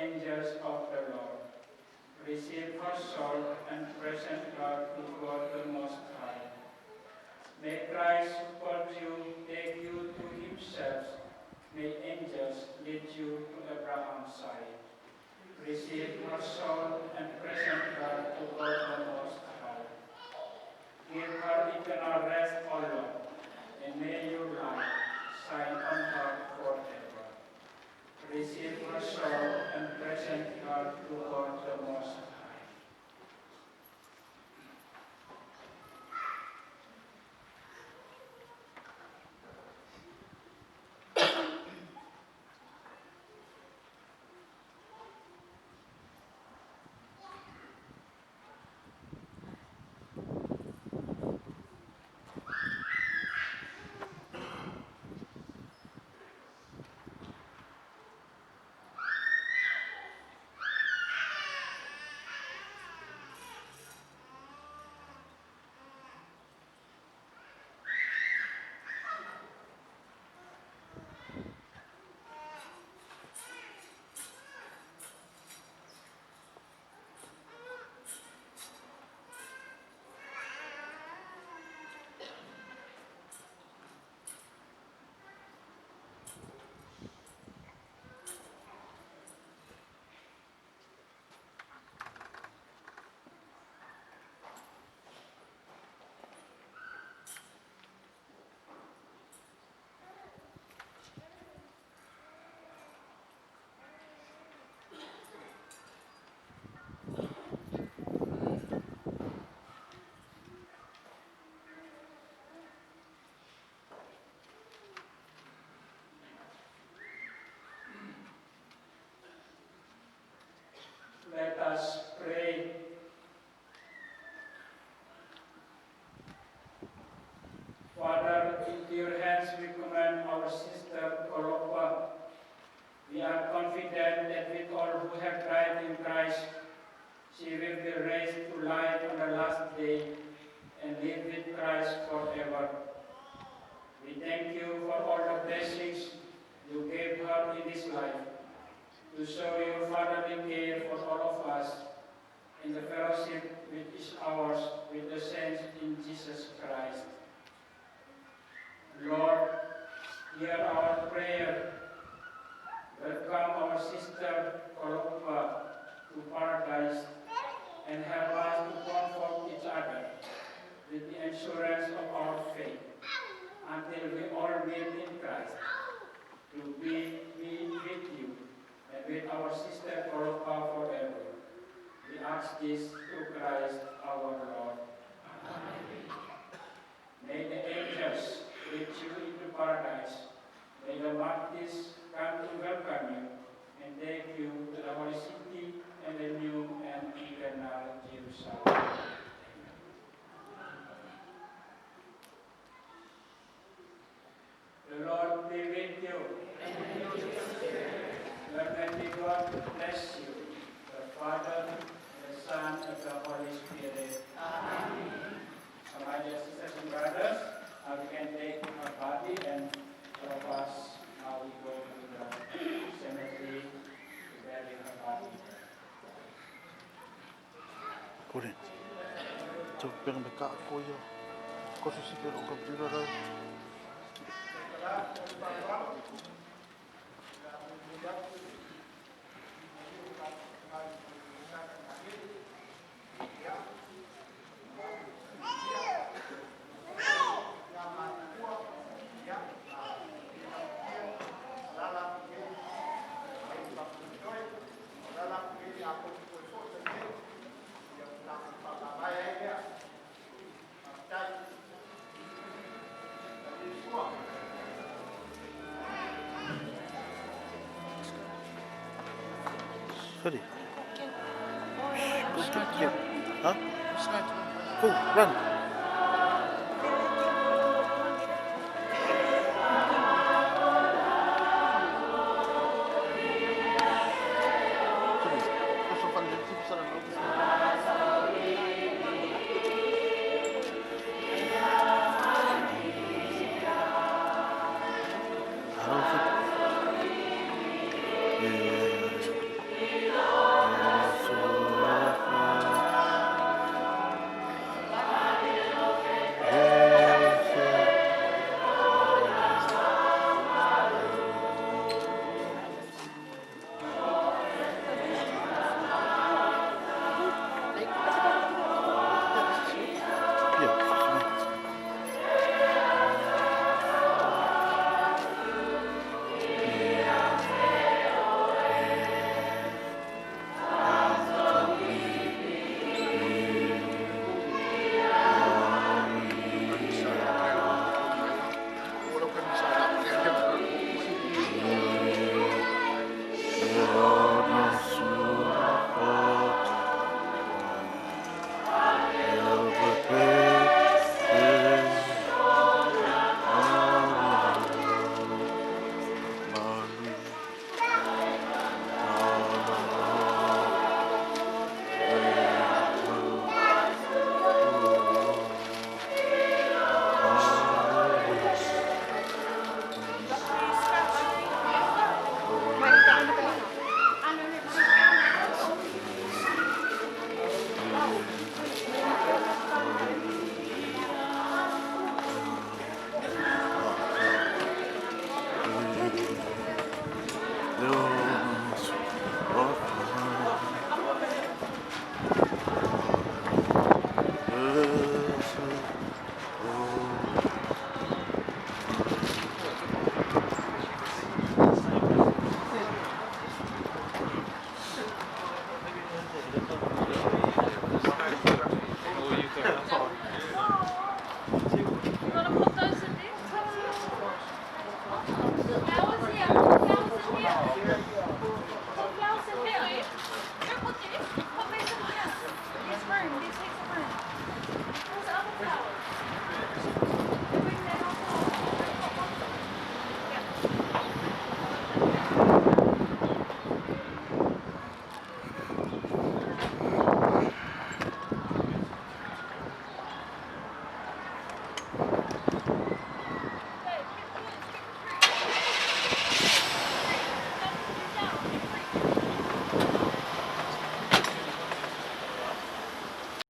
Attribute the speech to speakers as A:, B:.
A: angels of the Lord. Receive her soul and present her to God the Most High. May Christ support you, take you to himself. May angels lead you to Abraham's side. Receive her soul and present her to God the Most High. Give her eternal rest, O Lord, and may your light shine on her forever. Receive her soul and present her to God the Most High. Let us pray. Father, into your hands we commend our sister Kolopa. We are confident that with all who have died in Christ, she will be raised to life on the last day and live with Christ forever. We thank you for all the blessings you gave her in this life, to show your fatherly care for all of us in the fellowship which is ours with the saints in Jesus Christ. Lord, hear our prayer. Welcome our sister Kolopa to paradise and help us to comfort each other with the assurance of our faith until we all meet in Christ to be with you and with our sister Kolopa forever. We ask this through Christ our Lord. Amen. May the angels lead you into paradise. May the martyrs come to welcome you and take you to the holy city and the new and eternal Jerusalem. The Lord be with you. Almighty God bless you, the Father, the Son, and the Holy Spirit. Amen. My dear sisters and brothers, now we can take our body and all of us, now we go to the cemetery to bury her body.
B: Kore, cok pengen beka aku ya, kau susi belok ke biru. Sorry. Huh? Go, run.
C: 调节，调节。